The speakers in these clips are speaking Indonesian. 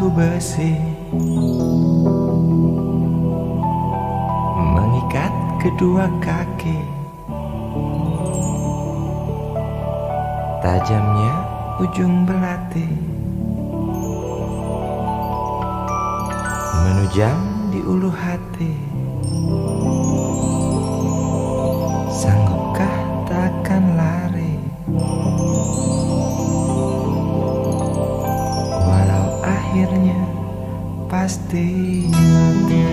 paku besi mengikat kedua kaki. Tajamnya ujung belati menujam di ulu hati. Sanggupkah takkan lari, walau akhirnya pasti mati.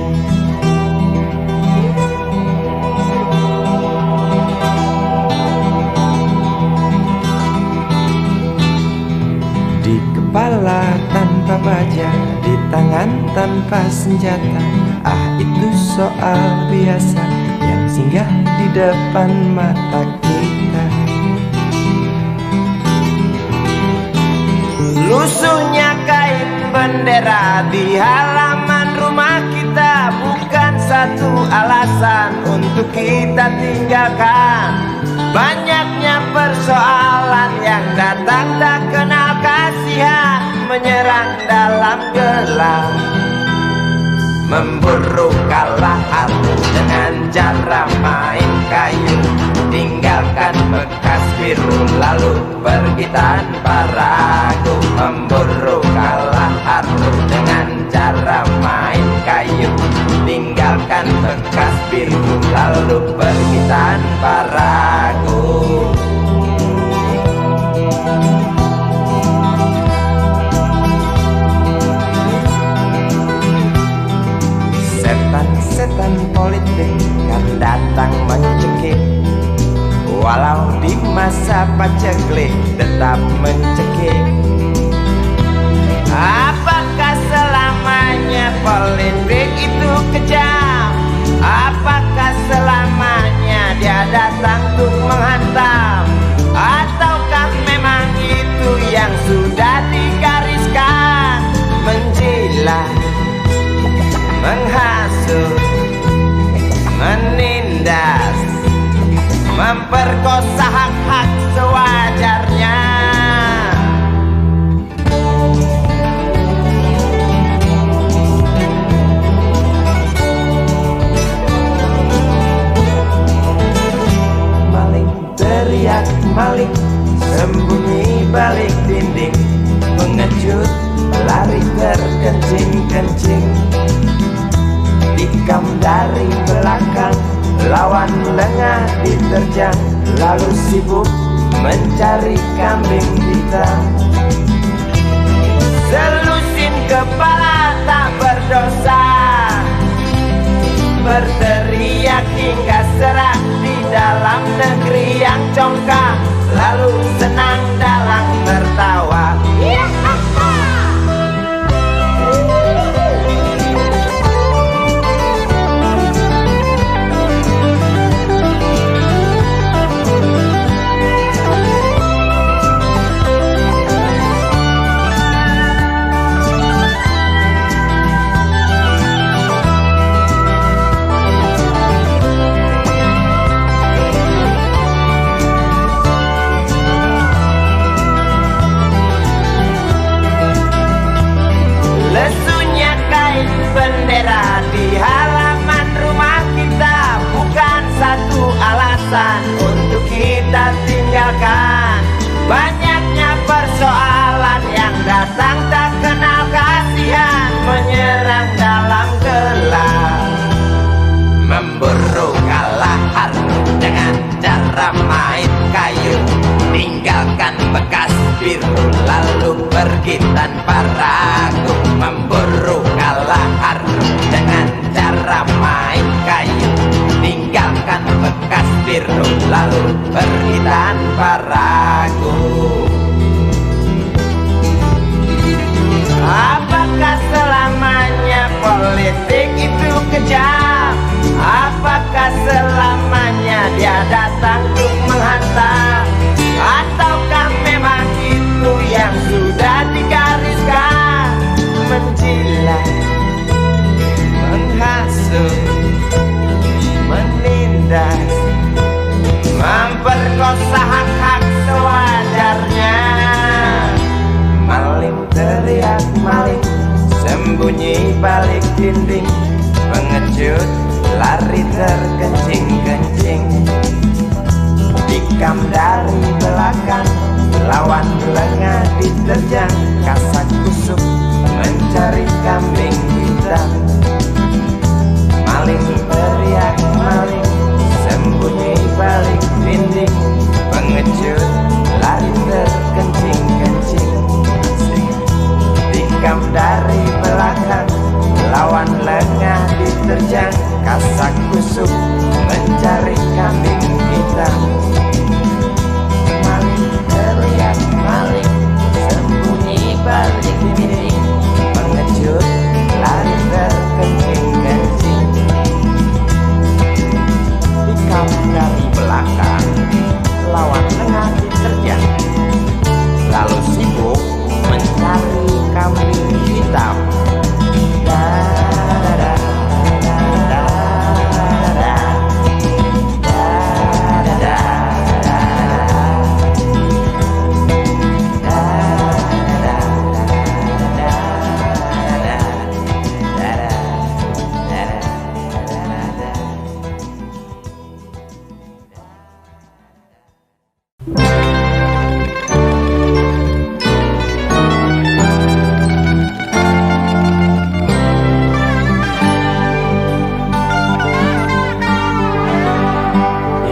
Di kepala tanpa baja, di tangan tanpa senjata. Ah, itu soal biasa yang singgah di depan mata kita. Lusuhnya kain bendera di halaman rumah kita bukan satu alasan untuk kita tinggalkan. Banyaknya persoalan yang datang tak kenal kasihan, menyerang dalam gelap, memburu kalah aku dengan cara main kayu. Tinggalkan bekas biru lalu pergi tanpa ragu, memburu kalah aku dengan cara main kayu. Tinggalkan bekas biru lalu pergi tanpa ragu. Setan politik kan datang mencekik, walau di masa paceklik tetap mencekik. Apakah selamanya politik itu kejam? Apakah selamanya dia datang untuk menghantam? Ataukah memang itu yang sudah digariskan? Menjilat, menghasut, menindas, memperkosa hak-hak sewajarnya. Maling teriak maling, sembunyi balik dinding, pengecut lari terkencing-kencing, tikam dari belakang, lawan lengah diterjang, lalu sibuk mencari kambing hitam. Selusin kepala tak berdosa, berteriak hingga serak di dalam negeri yang congkak, lalu senang dalam tertawa. Bendera di halaman rumah kita bukan satu alasan untuk kita tinggalkan. Banyaknya persoalan yang datang tak kenal kasihan, menyerang dalam gelap, memburu kalah harus dengan cara main kayu. Tinggalkan bekas biru lalu pergi tanpa ragu, memburu kalah harus dengan cara main kayu. Tinggalkan bekas biru lalu pergi tanpa ragu. Apakah selamanya politik itu kejam? Apakah selamanya dia datang untuk menghantam? Ataukah memang itu yang sudah digariskan? Menjilat, menghasut, menindas, memperkosa hak-hak sewajarnya. Maling teriak maling, dinding, pengecut lari terkencing-kencing. Tikam dari belakang, lawan lengah diterjang, kasak kusuk mencari kambing hitam. Maling teriak maling, sembunyi balik dinding, pengecut lari terkencing-kencing. Tikam dari belakang, lawan lengah diterjang, kasak kusuk mencari kambing hitam. Maling teriak maling, sembunyi balik dinding, pengecut lari terkencing-kencing. Tikam dari belakang, lawan lengah diterjang, lalu sibuk mencari kambing hitam.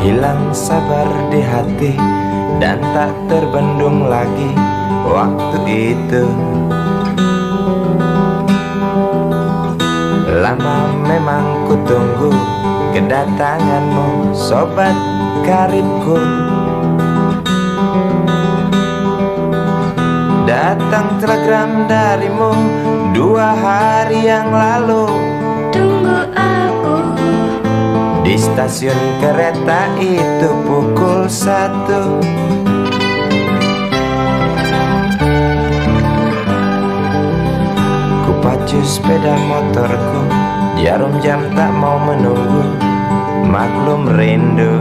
Hilang sabar di hati dan tak terbendung lagi waktu itu. Lama memang ku tunggu kedatanganmu, sobat karibku. Datang telegram darimu 2 hari yang lalu. Tunggu aku di stasiun kereta itu pukul 1. Ku pacu sepeda motorku, jarum jam tak mau menunggu, maklum rindu.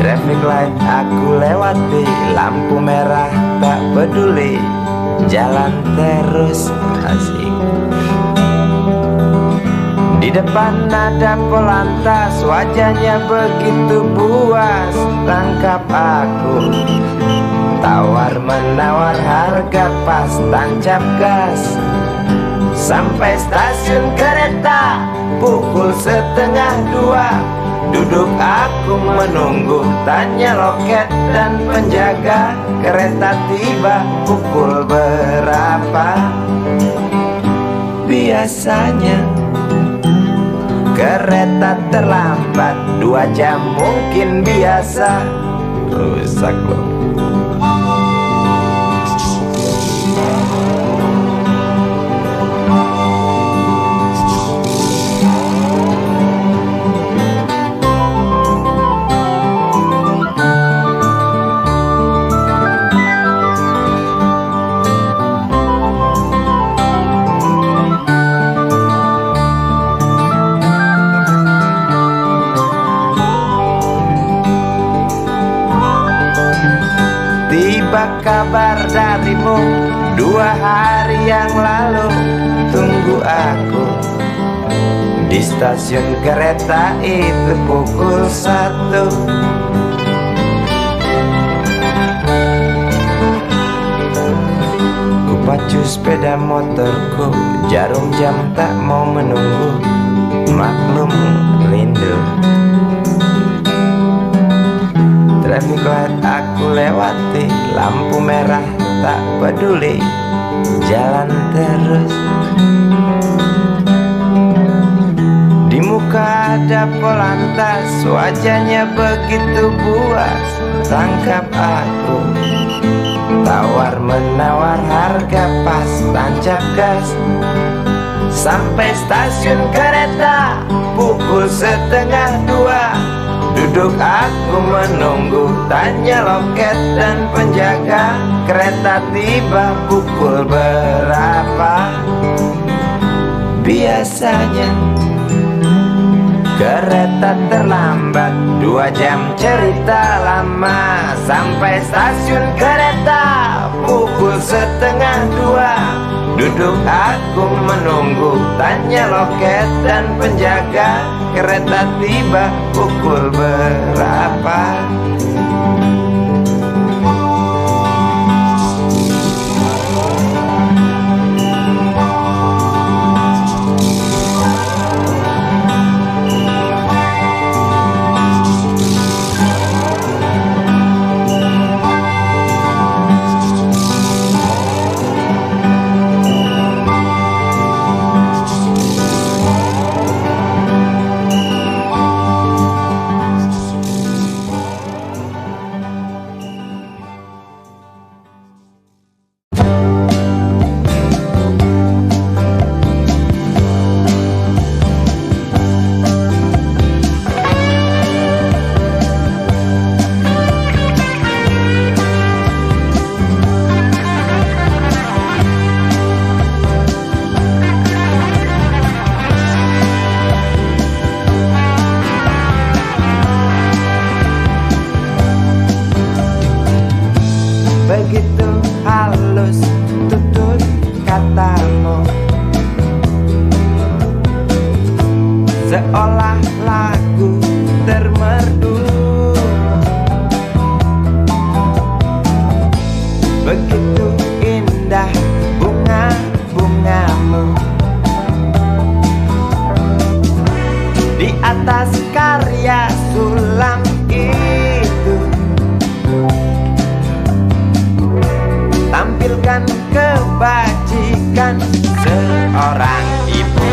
Traffic light aku lewati, lampu merah tak peduli, jalan terus asik. Di depan ada polantas, wajahnya begitu buas, tangkap aku. Tawar menawar harga pas, tancap gas. Sampai stasiun kereta pukul 1:30. Duduk aku menunggu, tanya loket dan penjaga, kereta tiba pukul berapa? Biasanya kereta terlambat 2 jam mungkin biasa. Rusak loh. Tiba kabar darimu 2 hari yang lalu. Tunggu aku di stasiun kereta itu pukul 1. Ku pacu sepeda motorku, jarum jam tak mau menunggu, maklum rindu. Traffic light aku lewati, lampu merah tak peduli, jalan terus. Di muka ada polantas, wajahnya begitu buas, tangkap aku. Tawar menawar harga pas, tancap gas. Sampai stasiun kereta pukul 1:30. Duduk aku menunggu, tanya loket dan penjaga, kereta tiba pukul berapa? Biasanya kereta terlambat 2 jam, cerita lama. Sampai stasiun kereta pukul 1:30. Duduk aku menunggu, tanya loket dan penjaga, kereta tiba pukul berapa. Begitu halus tutur katamu, seolah lagu termerdu. Begitu indah bunga-bungamu di atas karya sulam itu. Tampilkan kebajikan seorang ibu.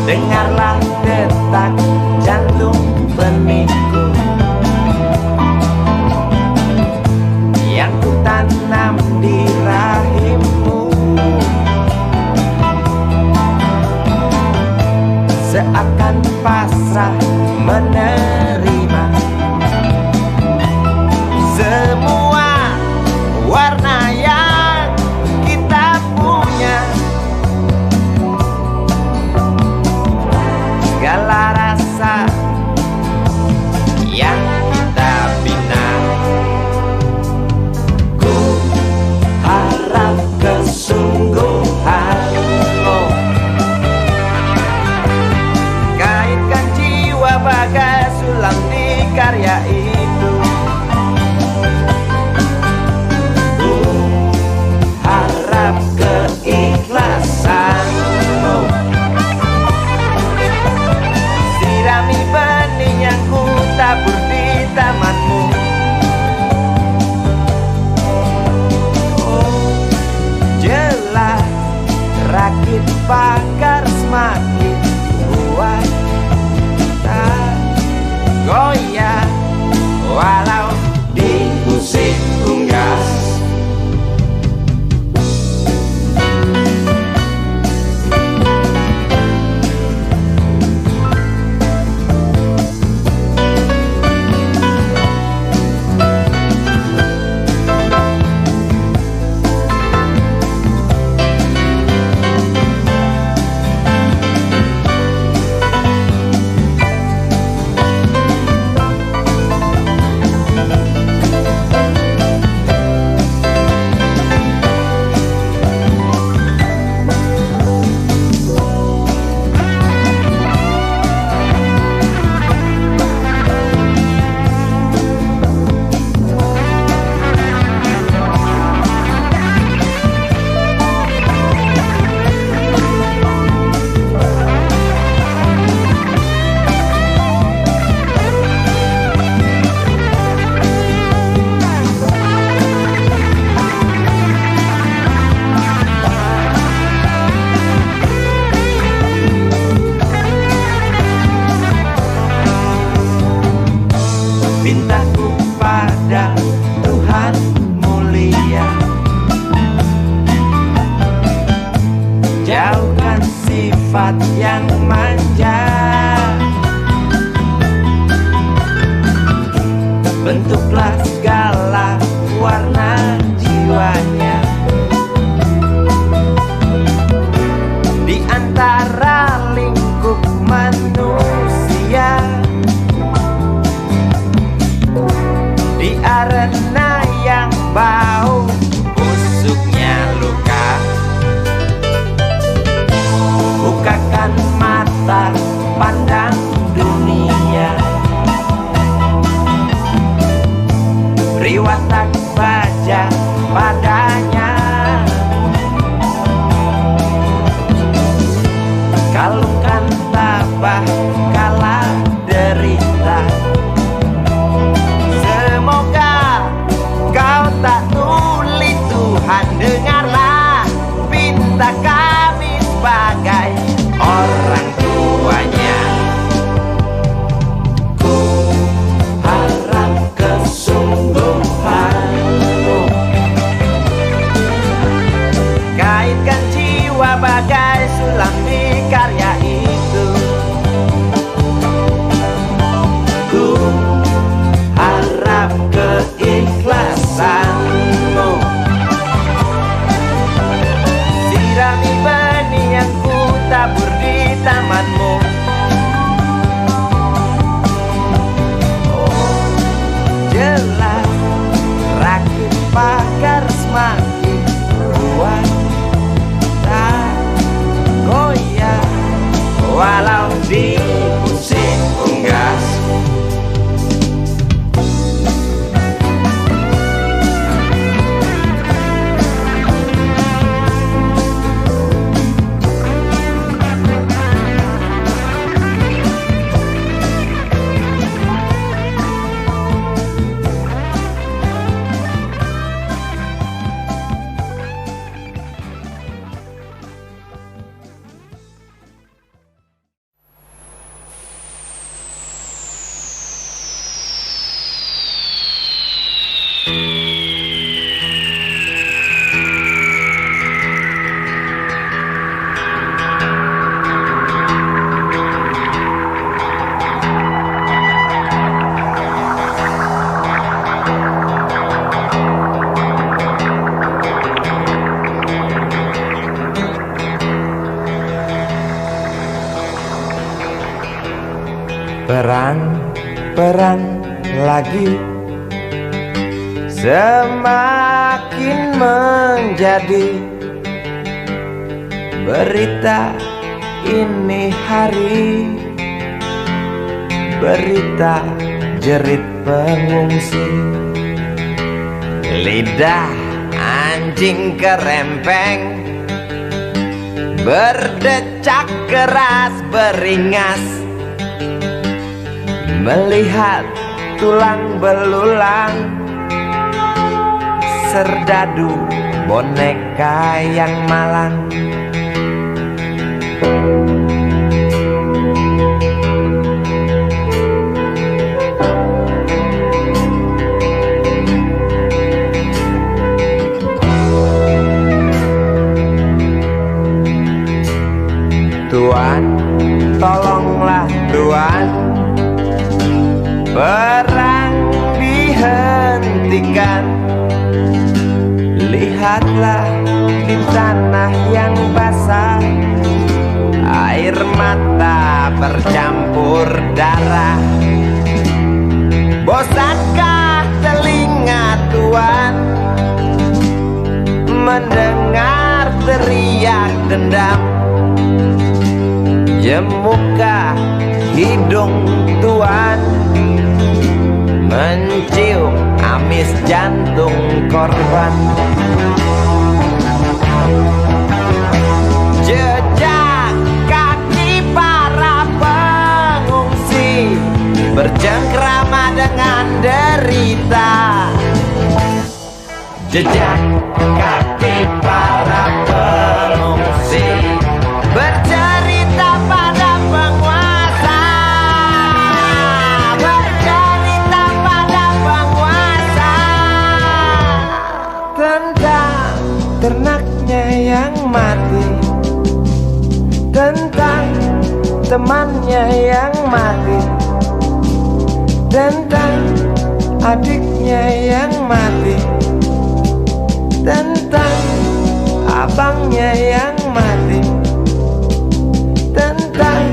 Dengarlah detak jantung benihku yang kutanam di rahimmu. Seakan pasrah menerima semua warna yang kita punya, segala rasa yang kita bina. Ku harap kesungguhanmu, kaitkan jiwa bagai sulam di karya itu. Keikhlasanmu, sirami benih yang ku tabur di tamanmu. Oh, jelas rakit pagar semakin kuat, tak goyah walau diusik unggas. Pintaku pada Tuhan mulia, jauhkan sifat yang manja. Bentuklah segala warna jiwanya di antara lingkup manusia. Di arena yang bau busuk beri watak baja padanya. Kalungkan tabah kala derita. Semoga kau tak tuli, Tuhan dengarlah pinta kami sebagai orang tuanya. Ku harap kesungguhanmu, kaitkan jiwa bagai sulam di karya itu. Ku harap keikhlasanmu, sirami benih yang ku tabur di tamanmu. Oh, jelas rakit pagar semakin kuat, tak goyah walau di musim unggas. Perang lagi semakin menjadi berita ini hari, berita jerit pengungsi. Lidah anjing kerempeng berdecak keras beringas, melihat tulang belulang serdadu boneka yang malang. Tuan, tolonglah Tuan, perang dihentikan. Lihatlah di tanah yang basah, air mata bercampur darah. Bosankah telinga Tuan mendengar teriak dendam? Jemukah hidung Tuan mencium amis jantung korban? Jejak kaki para pengungsi bercengkrama dengan derita. Jejak kaki para pengungsi bercerita pada penguasa, bercerita pada penguasa tentang ternaknya yang mati, tentang temannya yang mati, tentang adiknya yang mati, tentang abangnya yang mati, tentang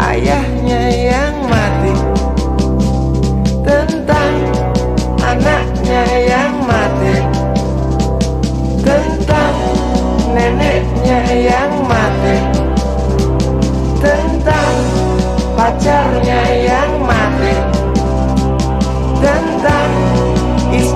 ayahnya yang mati, tentang anaknya yang mati, tentang neneknya yang mati, tentang pacarnya yang mati, tentang istri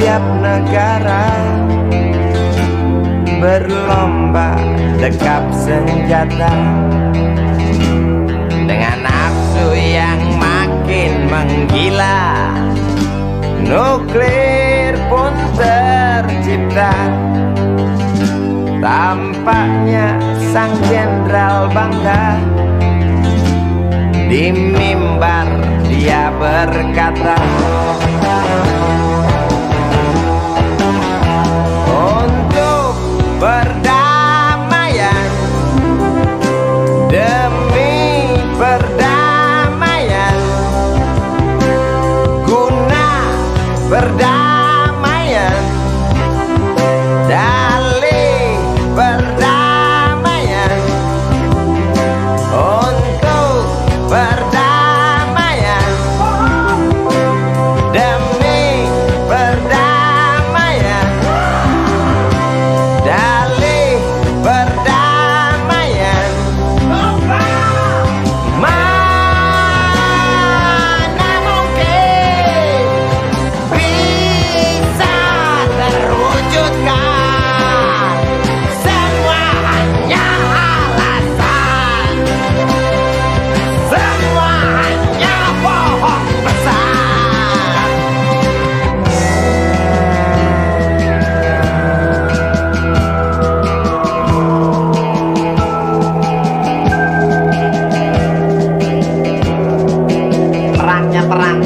setiap negara berlomba dekap senjata dengan nafsu yang makin menggila. Nuklir pun tercipta. Tampaknya sang jenderal bangga. Di mimbar dia berkata, untuk perdamaian, demi perdamaian, guna perdamaian, dalih perdamaian, untuk perdamaian, demi perdamaian, dalih perdamaian. Mana mungkin bisa terwujudkan, semua hanya alasan, semua hanya bohong besar. Perangnya perang.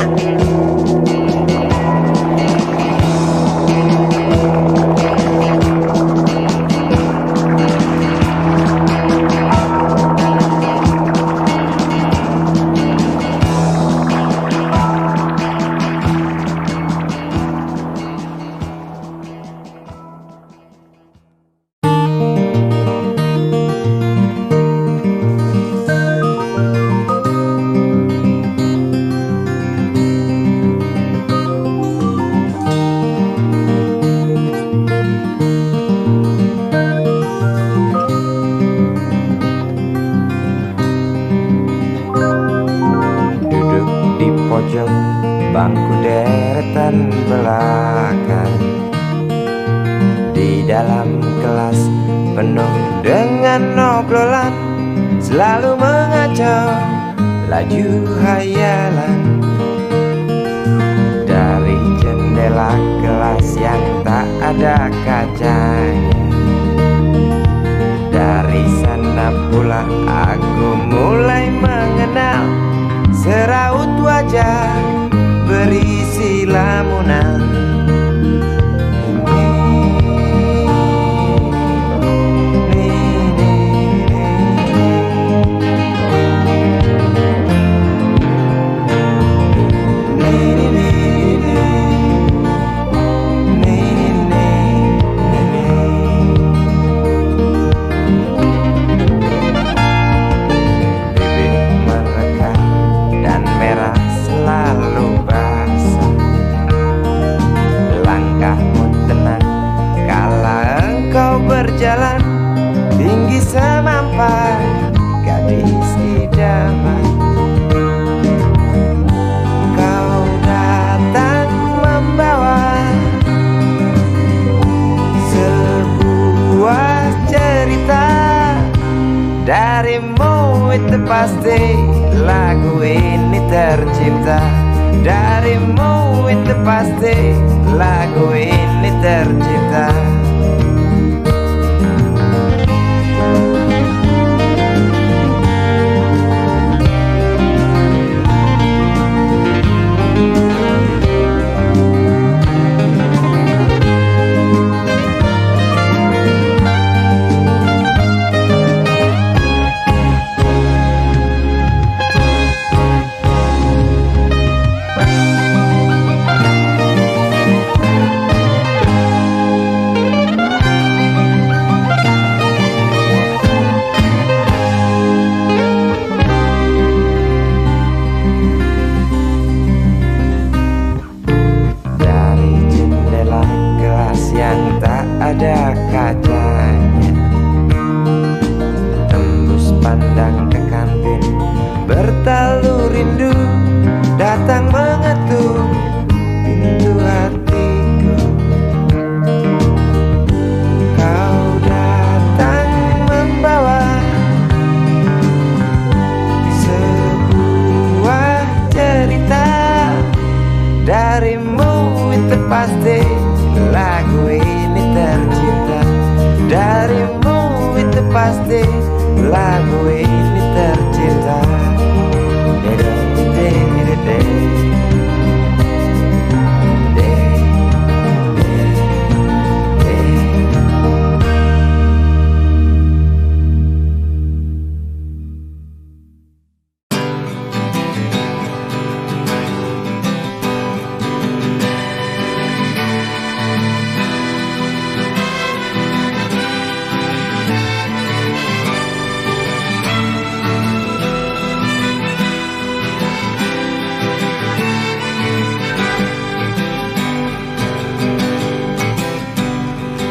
Duduk di pojok bangku deretan belakang, di dalam kelas penuh dengan obrolan, selalu mengacau laju hayalan. Dari jendela kelas yang tak ada kacanya, dari sana pula aku mulai mengenal seraut wajah berisi lamunan. Berjalan tinggi semampai gadis idaman, kau datang membawa sebuah cerita. Darimu itu pasti lagu ini tercipta. Darimu itu pasti lagu ini tercipta. pasti lagu ini tercipta darimu, itu pasti lagu ini tercipta.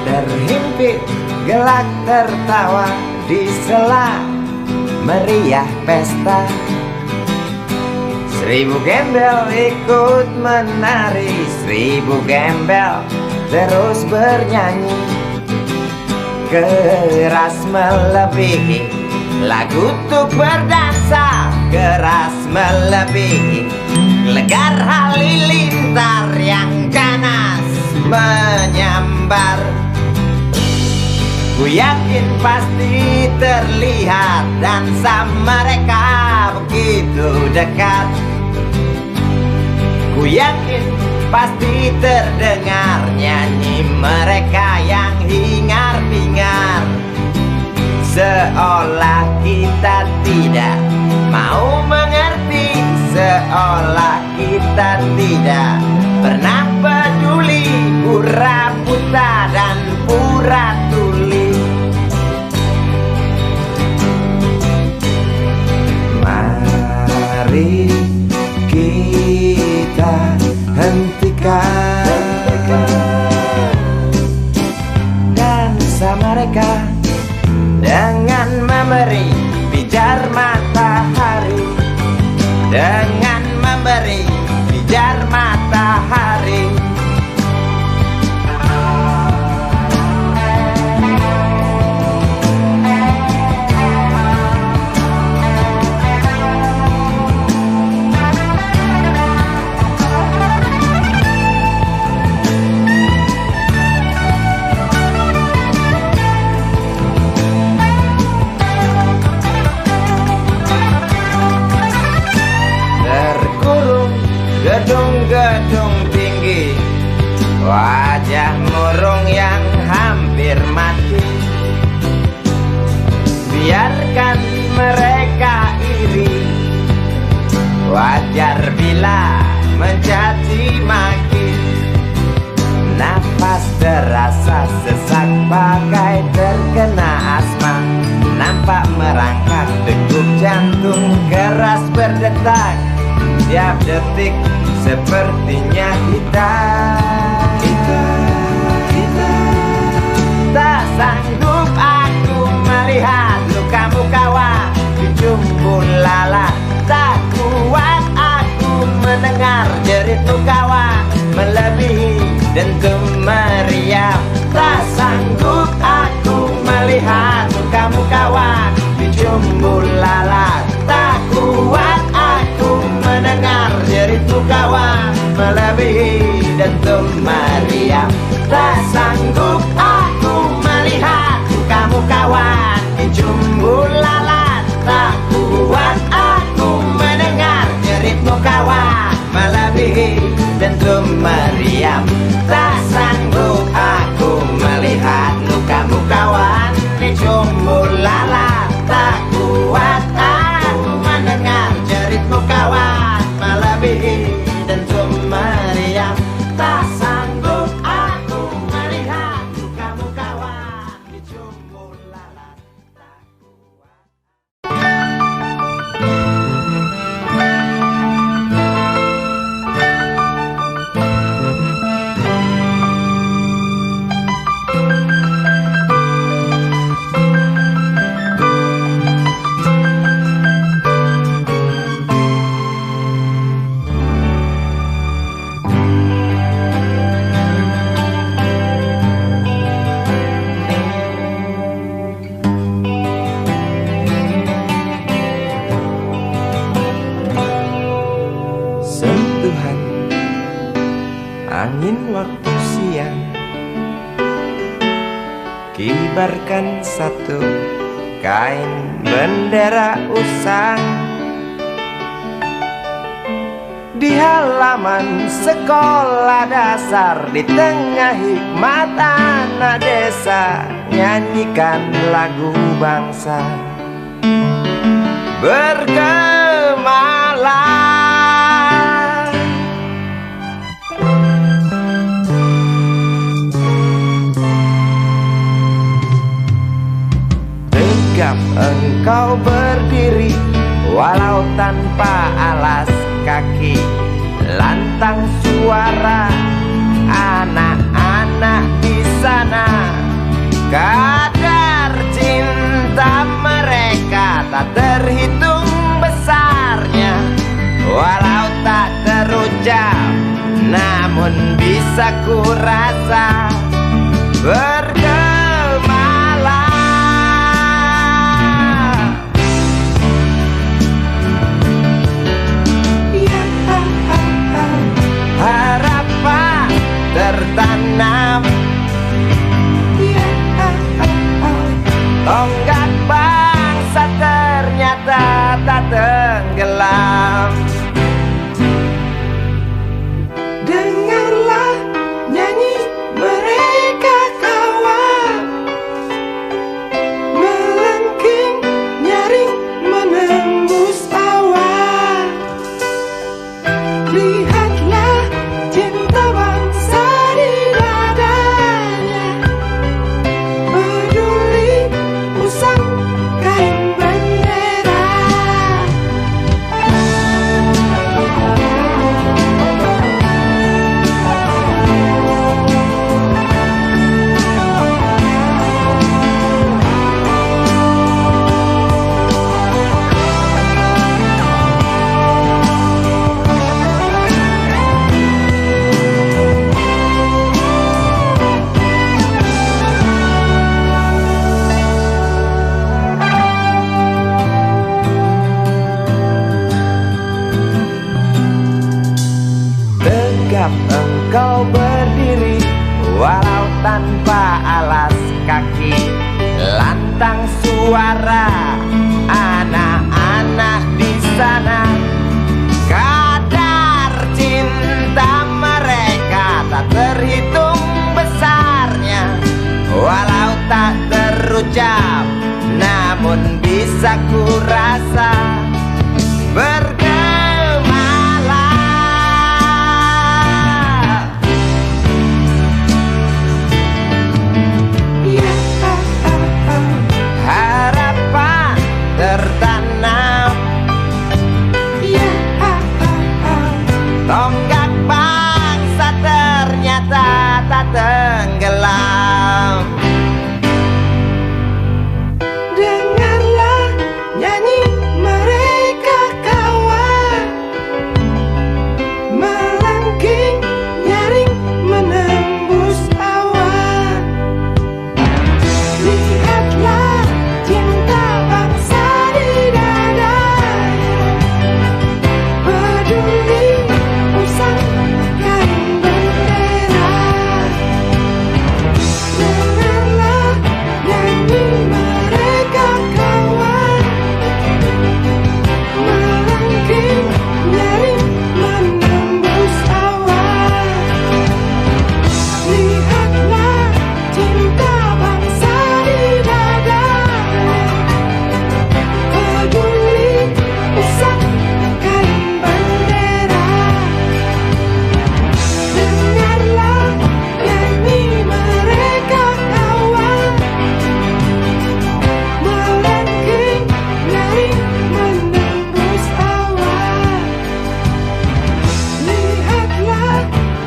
Terhimpit gelak tertawa di sela meriah pesta. 1000 gembel ikut menari, 1000 gembel terus bernyanyi. Keras melebihi lagu untuk berdansa, keras melebihi legar halilintar yang ganas menyambar. Ku yakin pasti terlihat dansa mereka begitu dekat. Ku yakin pasti terdengar nyanyi mereka yang hingar-bingar. Seolah kita tidak mau mengerti, seolah kita tidak pernah peduli pura buta dan pura tuli. Mari kita hentikan dansa mereka dengan memberi pijar matahari, dengan memberi pijar matahari. Gedung-gedung tinggi, wajah murung yang hampir mati. Biarkan mereka iri, wajar bila mencaci maki. Nafas terasa sesak bagai terkena asma. Nampak merangkak degup jantung keras berdetak. Tiap detik sepertinya kita tak sanggup aku melihat lukamu kawan di jumbo lala. Tak kuat aku mendengar jeritmu kawan melebihi dentum meriam. Tak sanggup aku melihat lukamu kawan di jumbo lala. Tak kuat aku mendengar jeritmu kawan melebihi dentum angin waktu siang, kibarkan satu kain bendera usang di halaman sekolah dasar, di tengah hikmat anak desa, nyanyikan lagu bangsa bergemalang. Tegap engkau berdiri walau tanpa alas kaki, lantang suara anak-anak di sana. Kadar cinta mereka tak terhitung besarnya, walau tak terucap namun bisa ku rasa bergemalang. Harapan tertanam, tonggak bangsa ternyata tak tenggelam. Dengarlah nyanyi mereka kawan, melengking nyaring menembus awan. Lihatlah cinta bangsa di dadanya, peduli usang kain bendera. Tegap engkau berdiri walau tanpa alas kaki, lantang suara anak-anak di sana. Kadar cinta mereka tak terhitung besarnya, walau tak terucap namun bisa ku rasa tertanam, tonggak bangsa ternyata tak tenggelam. Dengarlah nyanyi mereka kawan, melengking nyaring menembus awan. Lihatlah cinta bangsa di dadanya, peduli usang kain bendera. Dengarlah nyanyi mereka kawan, melengking nyaring menembus awan. Lihatlah cinta bangsa di dadanya, peduli usang kain bendera. Dengarlah nyanyi mereka kawan, melengking nyaring menembus awan. Lihatlah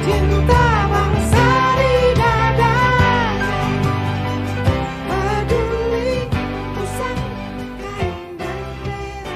cinta bangsa di dadanya, peduli usang kain bendera.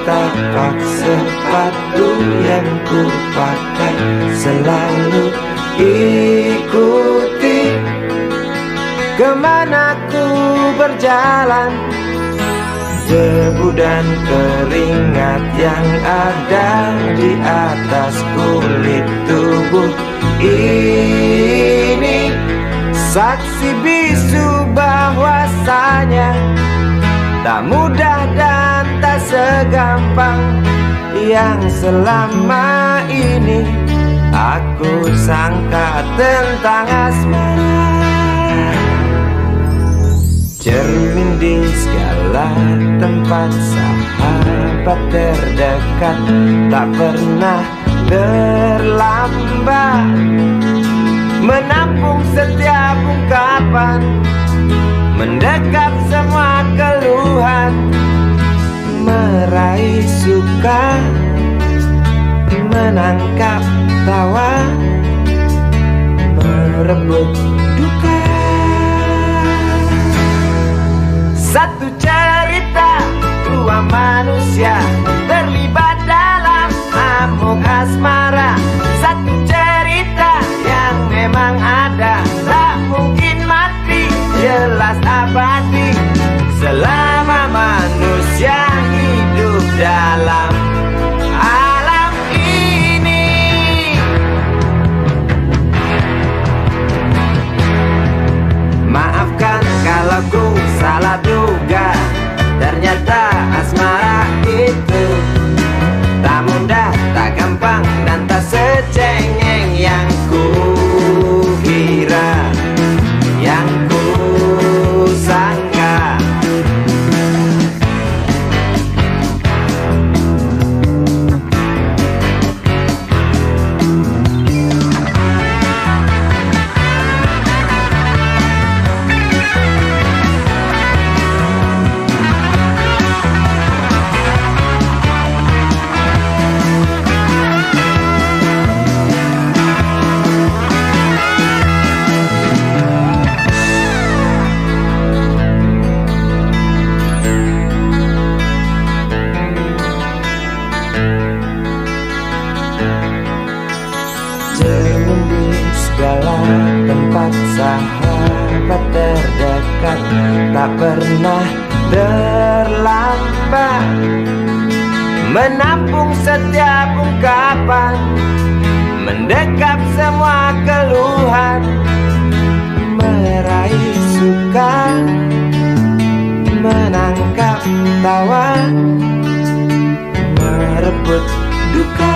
tapak sepatu yang ku pakai selalu ikuti kemana ku berjalan. Debu dan keringat yang ada di atas kulit tubuh ini saksi bisu bahwasanya tak mudah dan tak segampang yang selama ini aku sangka tentang asmara. Cermin di segala tempat, sahabat terdekat, tak pernah terlambat menampung setiap ungkapan, mendekap semua keluhan, meraih suka, menangkap tawa, merebut duka. Satu cerita, dua manusia terlibat dalam amuk asmara. Satu cerita yang memang ada, tak mungkin mati, jelas abadi selama manusia hidup dalam alam ini. Maafkan kalau ku salah duga, ternyata asmara itu tak mudah, tak gampang, dan tak secengeng yang ku kira, yang ku sangka. Cermin di segala tempat, sahabat terdekat, tak pernah terlambat menampung setiap ungkapan, mendekap semua keluhan, meraih suka, menangkap tawa, merebut duka.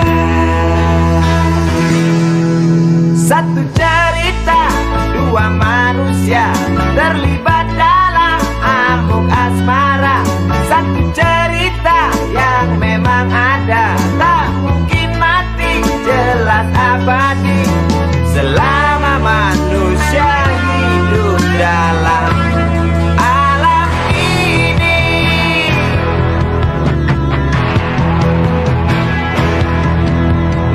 Satu cerita, dua manusia terlibat dalam amuk asmara. Satu cerita yang memang ada, tak mungkin mati, jelas abadi selama manusia hidup dalam alam ini.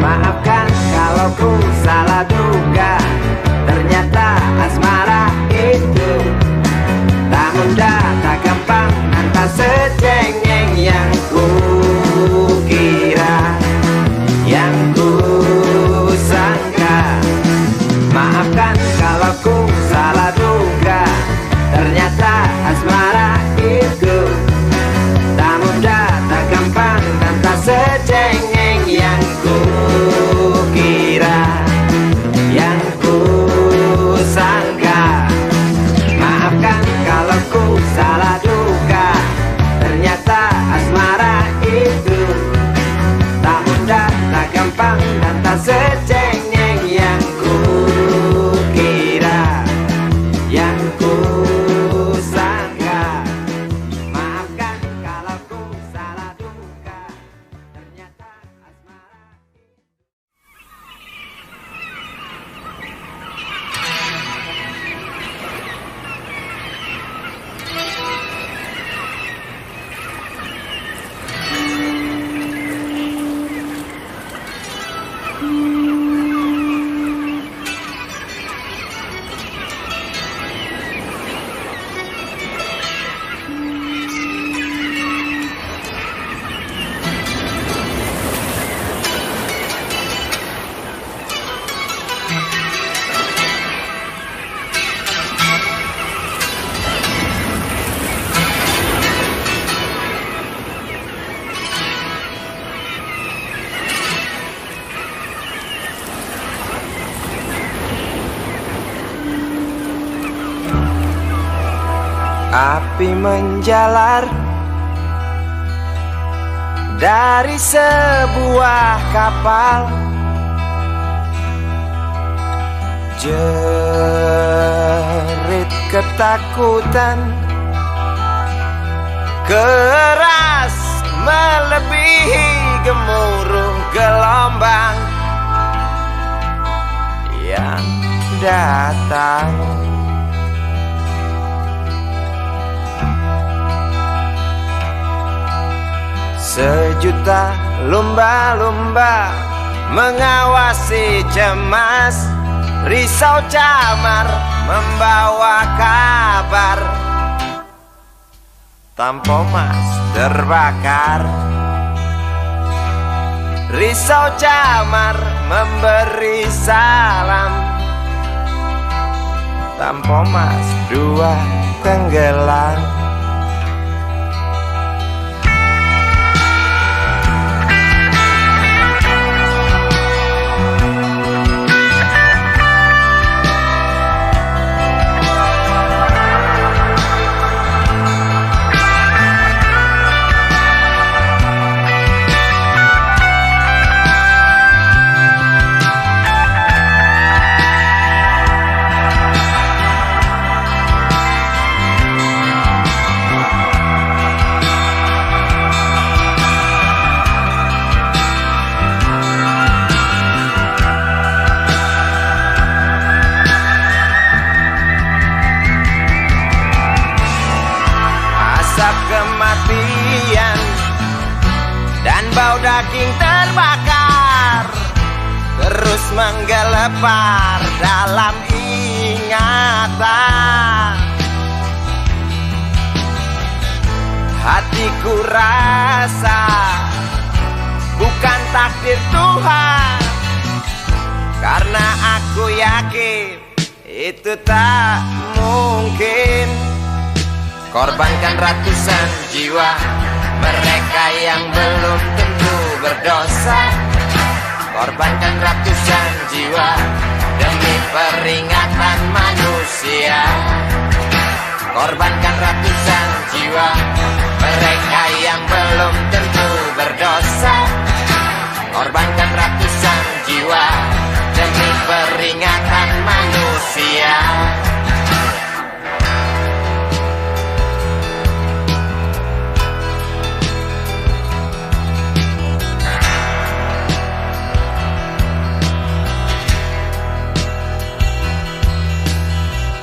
Maafkan kalau ku salah duga, ternyata asmara itu tak mudah, tak gampang, dan tak secengeng yang ku kira, yang ku sangka. Maafkan kalau ku salah duga, ternyata asmara itu tak mudah, tak gampang, dan tak secengeng yang ku kira, Api menjalar dari sebuah kapal, jerit ketakutan keras melebihi gemuruh gelombang yang datang. Sejuta lumba-lumba mengawasi cemas, risau camar membawa kabar. Tampo Mas terbakar, risau camar memberi salam. Tampo Mas dua tenggelam. Kematian dan bau daging terbakar terus menggelepar dalam ingatan. Hatiku rasa bukan takdir Tuhan, karena aku yakin itu tak mungkin. Korbankan ratusan jiwa mereka yang belum tentu berdosa. Korbankan ratusan jiwa demi peringatan manusia. Korbankan ratusan jiwa mereka yang belum tentu berdosa. Korbankan ratusan jiwa demi peringatan manusia.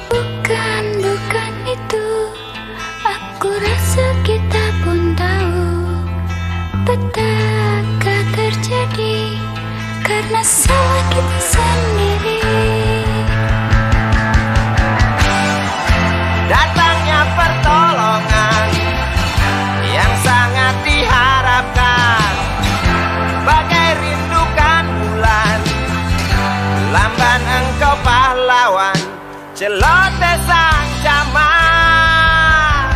Bukan itu, aku rasa kita pun tahu petaka terjadi karena salah kita sendiri. Datangnya pertolongan yang sangat diharapkan, bagai rindukan bulan, lamban engkau pahlawan, celoteh sang jaman.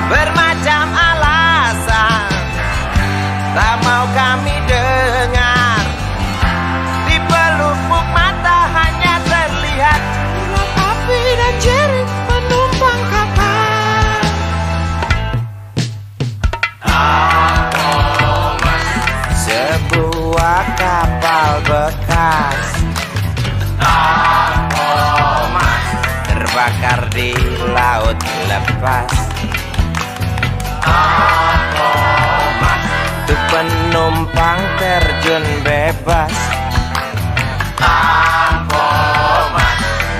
Bermacam alasan tak mau kami dengar, di pelupuk mata hanya terlihat urat api dan jerit penumpang kapal. Sebuah kapal bekas terbakar di laut lepas. Tuh penumpang terjun bebas,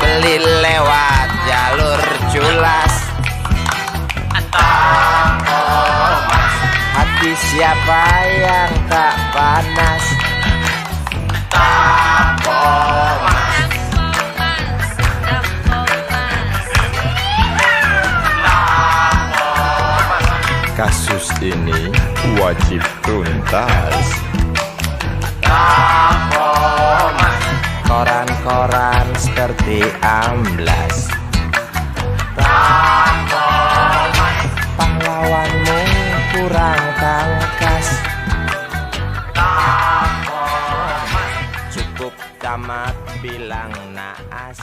beli lewat jalur culas. Hati siapa yang tak panas? Kasus ini wajib tuntas. Koran-koran seperti amblas. Pahlawanmu kurang tangkas. Cukup tamat bilang naas.